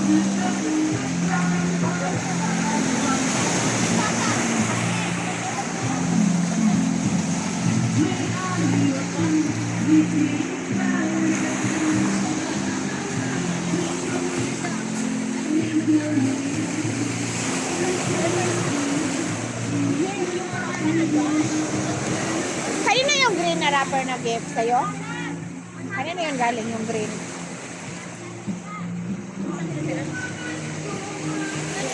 Kanina yung green na wrapper na gift sa'yo? Kanina yung galing yung green?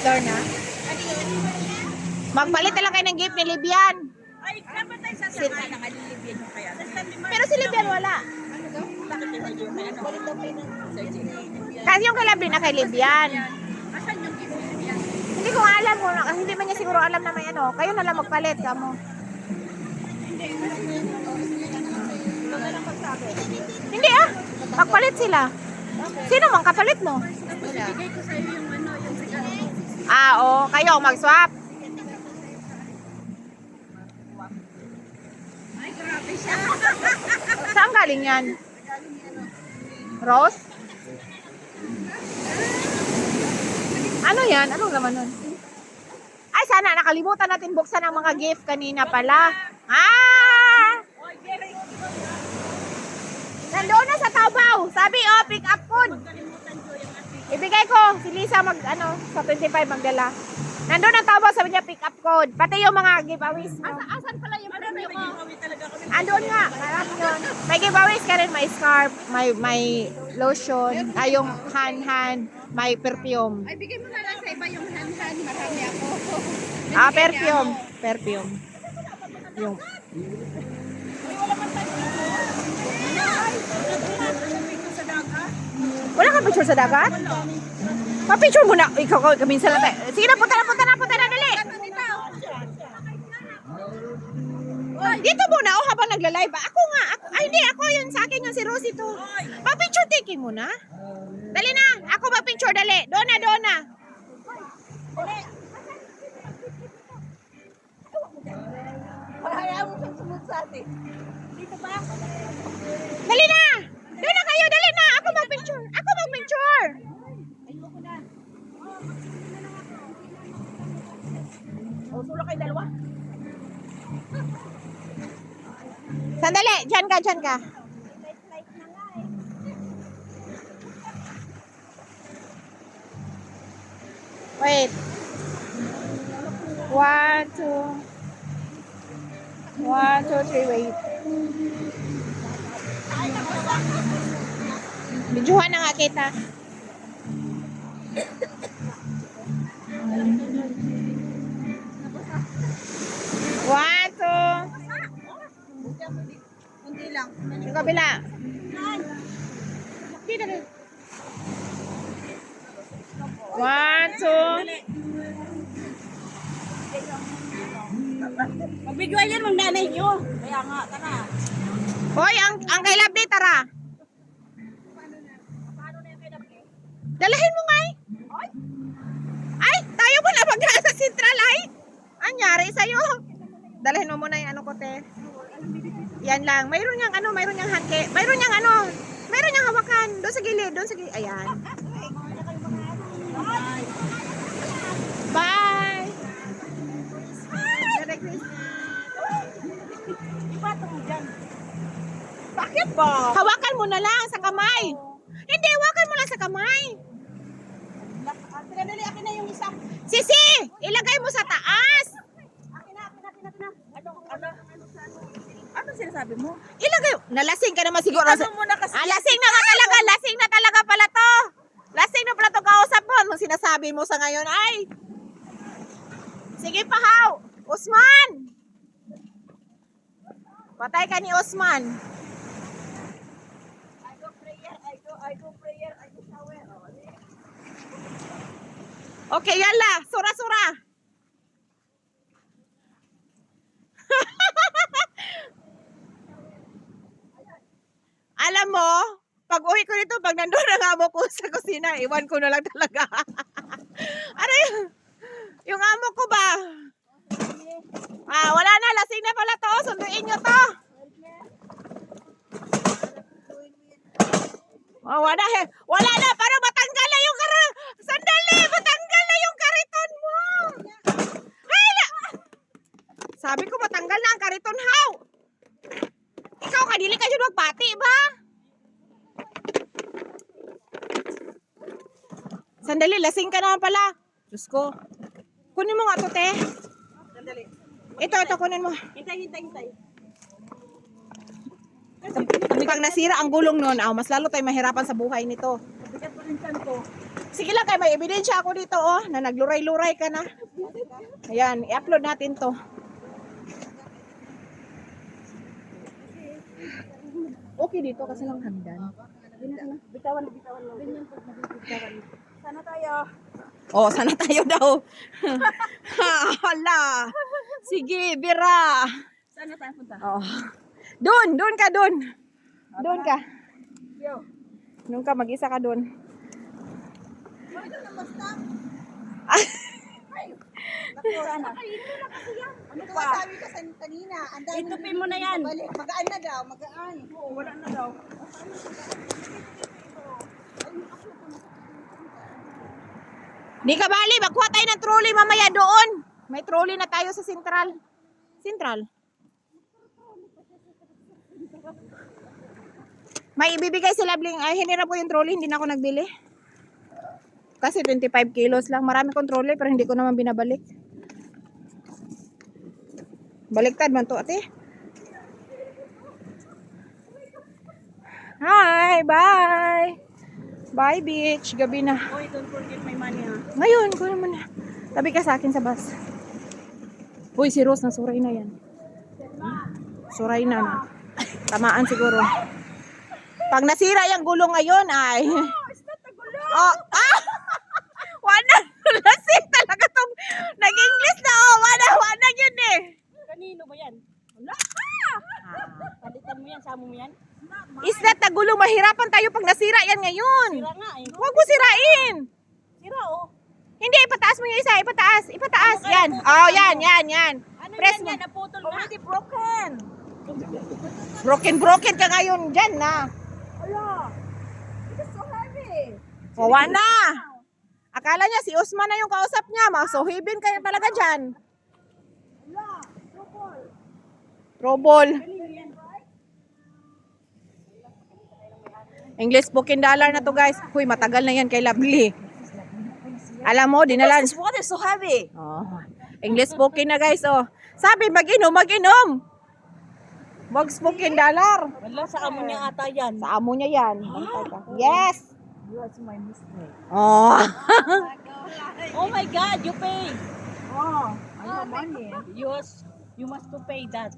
Door na? Magpalit na lang kayo ng gift ni Libyan. Ay, dapat tayo sa sasakay na kalilibyan yung kaya. Pero si Libyan wala. Bakit yung medyo kaya? Kasi yung kalabri na kay Libyan. Asan yung gift ni Libyan? Hindi ko nga alam kung kasi hindi man niya siguro alam na may ano. Kayo na lang magpalit kamo. Hindi ah. Magpalit sila. Sino mang kapalit mo? Bigay ko sa'yo yung ano, yung regalo mo. Ah, oo. Kayo mag-swap. Ay, grabe siya. Saan galing yan? Rose? Ano yan? Anong laman nun? Ay, sana nakalimutan natin buksan ang mga gift kanina pala. Ah! Nandoon na sa Tabaw. Sabi, oh, pick up code. Ibigay ko. Si Lisa sa 25 magdala. Nandoon ang Tabaw, sabi niya pick up code. Pati yung mga giveaways mo. Asan pala yung premyo ko? Andun nga, marami yun. May giveaways ka rin, may scarf, may lotion, yung hand, may perfume. Ay, bigay mo na lang sa iba yung hand-hand. Marami ako. Ah, perfume. Yung. Wala kang picture sa dagat? Pa-picture mo na. Ikaw, minsan lang tayo. Sige na, punta na, dali. Dito muna, habang nagla-live. Ay, hindi, ako yun, sa akin yung si Rosie to. Pa-picture taking mo na. Dali na, ako pa-picture, dali. Doon na. Hayaan mo siyang sumunod sa atin. Dito ba? Dali na! Doon na kayo, dali na! Ako mag-picture! Ayoko na. O, sulo kayo dalawa. Sandali, dyan ka. Wait. 1, 2, 3, wait. Bidyuhan na nga kita. One, two. Kunti lang. Yung kabila. Dito. 1, 2. Magbigay yan ng nanay nyo. Kaya nga, tara. Hoy, ang kay Lovely, tara. Dalahin mo nga eh. Ay, tayo mo na magdala sa Central ay. Anyari sa'yo. Dalahin mo muna yung ano ko, te. Yan lang. Mayroon niyang handke. Mayroon niyang hawakan. Doon sa gilid. Ayan. Bye. Merry Christmas. Ipato mo dyan. Bakit ba? Hawakan mo na lang sa kamay. Hindi, hawakan mo lang sa kamay. Dali, akin na yung isang. Sisi, ilagay mo sa taas. Akin na. Ano sinasabi mo? Ilagay. Nalasing ka naman siguro. Ano muna kasi. Lasing na talaga pala to. Lasing na pala to kausap mo. Anong sinasabi mo sa ngayon ay? Sige pa, Haw. Usman. Patay ka ni Usman. I go prayer, I go shower. Okay, yalla. Sura. Alam mo, pag uwi ko nito, pag nandun na nga amo ko sa kusina, iwan ko na lang talaga. Ano yung amo ko ba? Wala na, lasing na pala to. Sunduin nyo to. Wala na, para matanggal na yung Sandali, lasing ka naman pala. Diyos ko. Kunin mo nga to, te. Sandali. Ito, kunin mo. Hintay. Pag nasira ang gulong nun, mas lalo tayo mahirapan sa buhay nito. Bigat pa rin saan ko. Sige lang, kay may ebidensya ako dito, na nagluray-luray ka na. Ayan, i-upload natin to. Okay dito kasi lang hagdan. Bitawan lang. Bitawan. Sana tayo. Oh, sana tayo daw. Hala. Sige, Bira. Sana tayo punta. Oh. Doon ka. Doon ka. Yo. Doon ka, mag-isa ka doon. Bakit na basta? Sana. Ano pa? Sabi ka kanina, ang dami Itupin mo na yan. Magaan na daw, magaan. Oo, wala na daw. Di ka bali, magkuha tayo ng trolley mamaya doon. May trolley na tayo sa Central. May ibibigay sila bling. Ay, hinirap ko yung trolley, hindi na ako nagbili. Kasi 25 kilos lang. Marami kong trolley pero hindi ko naman binabalik. Baliktad man to, ate. Hi, bye. Bye, beach. Gabi na. Oy, don't forget my money ha. Ngayon, ko naman na. Tabi ka sa akin sa bus. Uy, si Rose na suray na yan. Suray na. Tamaan siguro. Pag nasira yung gulong ngayon ay... Oh, ah! Wala. Lasing talaga tong nag-English na. Oh, wala yun eh. Kanino ba yan? Wala. Palitan mo yan, samo mo yan. Is that na gulong? Mahirapan tayo pag nasira yan ngayon. Sira nga eh. Huwag mo sirain. Sira oh. Hindi, ipataas mo yung isa. Ipataas. Yan. Oh, yan. Ano Press yan mo. yan? Naputol na. Already broken. Broken ka ngayon dyan na. Ala. It's so heavy. Kawa na. Akala niya si Usman na yung kausap niya. Masuhibin kayo talaga dyan. Ala. Trouble. English spoken dollar na to guys. Huy, matagal na yan kay Lovely. Alam mo, dinalan. This water is so heavy. Oh, English spoken na guys. Oh. Sabi, mag-inom. Wag spoken dollar. Wala, sa amo niya ata yan. Sa amo niya yan. Bantay ka. Yes. That's my mistake. Oh. Oh my God, you pay. Oh, I have money. You must to pay that.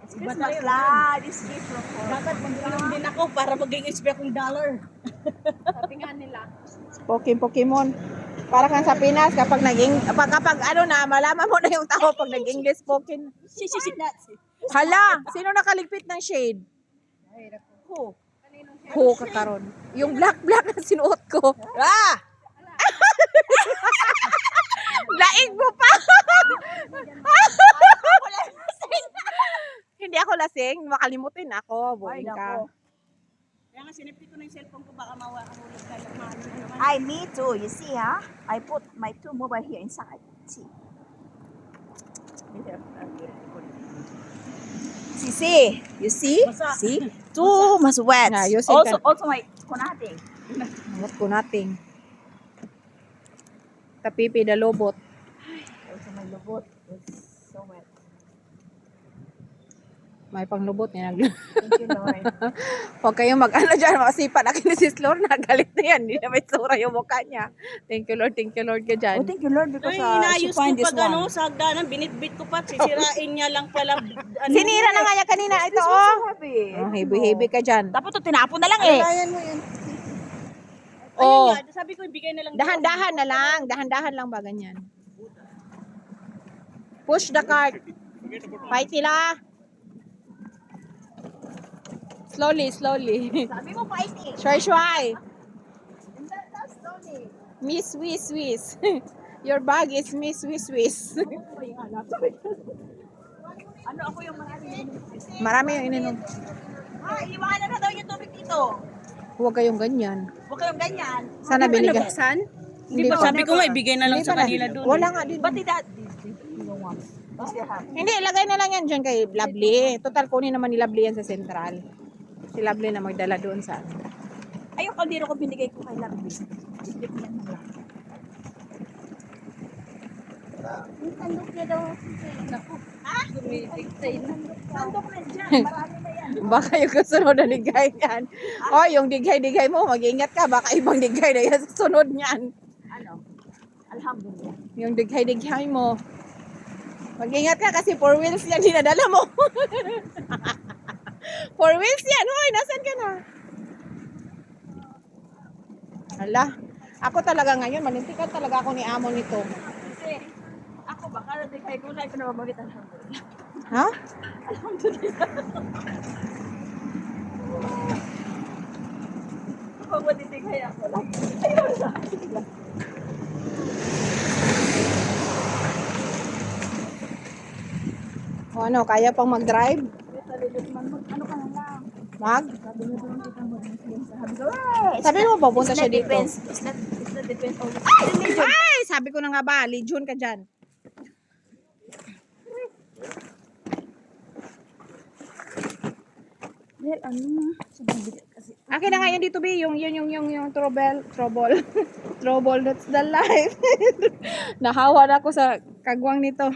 It's Christmas lah. This gift from Dapat mag-inom din ako para maging expect kong dollar. Sabi nga nila. Spoken Pokemon. Para kang sa Pinas kapag kapag ano na malaman mo na yung tao pag nag-English spoken. Hala, sino nakaligpit ng shade? Who? Ho ka karon. Yung black na sinuot ko. Ah! Laig mo pa. Hindi ako lasing, makalimutin ako. Buhay ka. Kaya nga sinipti ko na yung cellphone ko baka mawahulog kayo. I me too. You see, huh? I put my two mobile here inside. See. See. You see? Basa. See? Too much wet. Yeah, you see Also my kunating. Ngot ko nating. Tapipi da lobot. Also my lubot is so wet. May panglubot niya. Thank you, Lord. Huwag kayong mag-ano dyan, makasipan. Akin ni Sis Lord, nagalit na yan. Hindi na may sura yung mukha niya. Thank you Lord ka Oh, dyan. thank you, Lord, because Ay, she inayos ko find this pag ano, one. sa hagdanan, binitbit ko pa, sisirain niya lang pala. Ano, Sinira na nga niya kanina. Ito, This oh. was so heavy. Oh, heavy ka dyan. Dapat to tinapon na lang eh. Ayun Oh. nga, sabi ko, ibigay na lang. Dahan-dahan na lang. Dahan-dahan lang ba ganyan? Push the cart. Fight nila. Slowly. Sabi mo fighting. Shway. That's slowly. Miss Swiss. Your bag is Miss Swiss. Ano ako yung marami? Marami yung ininom. Ay, iwanan na daw yung tubig dito. Huwag kayong ganyan. Huwag kayong ganyan. Sana binigay. Hindi ba, sabi ko nga, ibigay na lang Hindi sa pa na. kanila doon. Wala nga din. But that, you don't want. You still have. Hindi, ilagay na lang yan dyan kay Lovely. Total, kunin naman ni Lovely yan sa Central. Si Lovely na magdala doon sa... Ayun, kaldero ko binigay ko kay Larry. Bibig niya na lang. Yung sandok niya daw. Naku. Dumitigtay na. Sandok na dyan, marami na yan. Baka yung kasunod na digay yan. O, yung digay-digay mo, mag-ingat ka. Baka ibang digay na yan sa sunod niyan. Ano? Alhamdulillah. Yung digay-digay mo. Mag-ingat ka kasi 4 wheels yan dinadala mo. 4 wheels yan. Hoy, nasan ka na? Hala. Ako talaga ngayon, manintikan talaga ako ni amo nito. Kasi, ako baka na di kayo gulay ko na mabagit. Alhamdulillah. Ha? Alhamdulillah. Ako matitigay ako lang. Ayun na. O ano, kaya pang mag-drive? Ano ka na lang? Mag? Sabi niya doon kita mag-Muslim. Sabi ko, "Ay, Sabi mo, papunta siya dito. It's not depends on religion." Ay, sabi ko na nga ba, Legion ka dyan. Well, ano? Sabi kasi. Akin na nga yun dito, B. Yung trouble. Trouble, that's the life. Nahawa na ako sa kagwang nito.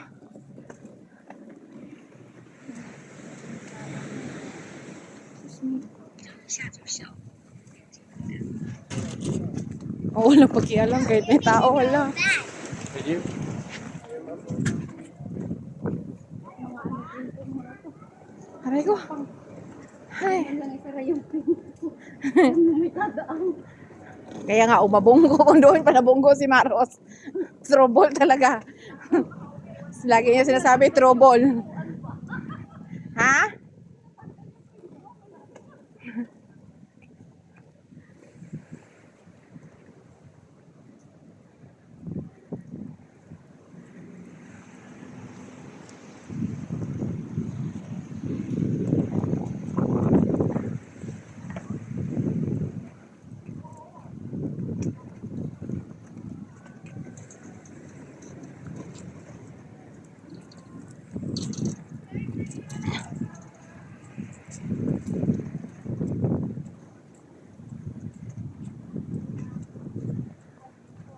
Oo, walang pakialam kahit may tao, wala. Aray ko. Ay. Kaya nga, umabunggo kung doon pa nabunggo si Maros. Trouble talaga. Lagi niya sinasabi, trouble. Ha?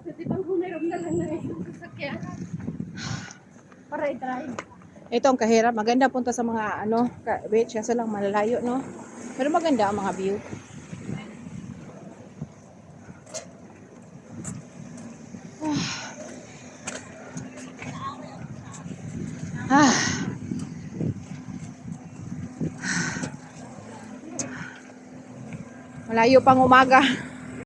Pwede bang humiram na lang ng isang sasakyan? Para i-drive. Ito ang kahirap. Maganda punta sa mga beach. Kasi lang malalayo, no? Pero maganda ang mga view. Ah. Malayo pang umaga.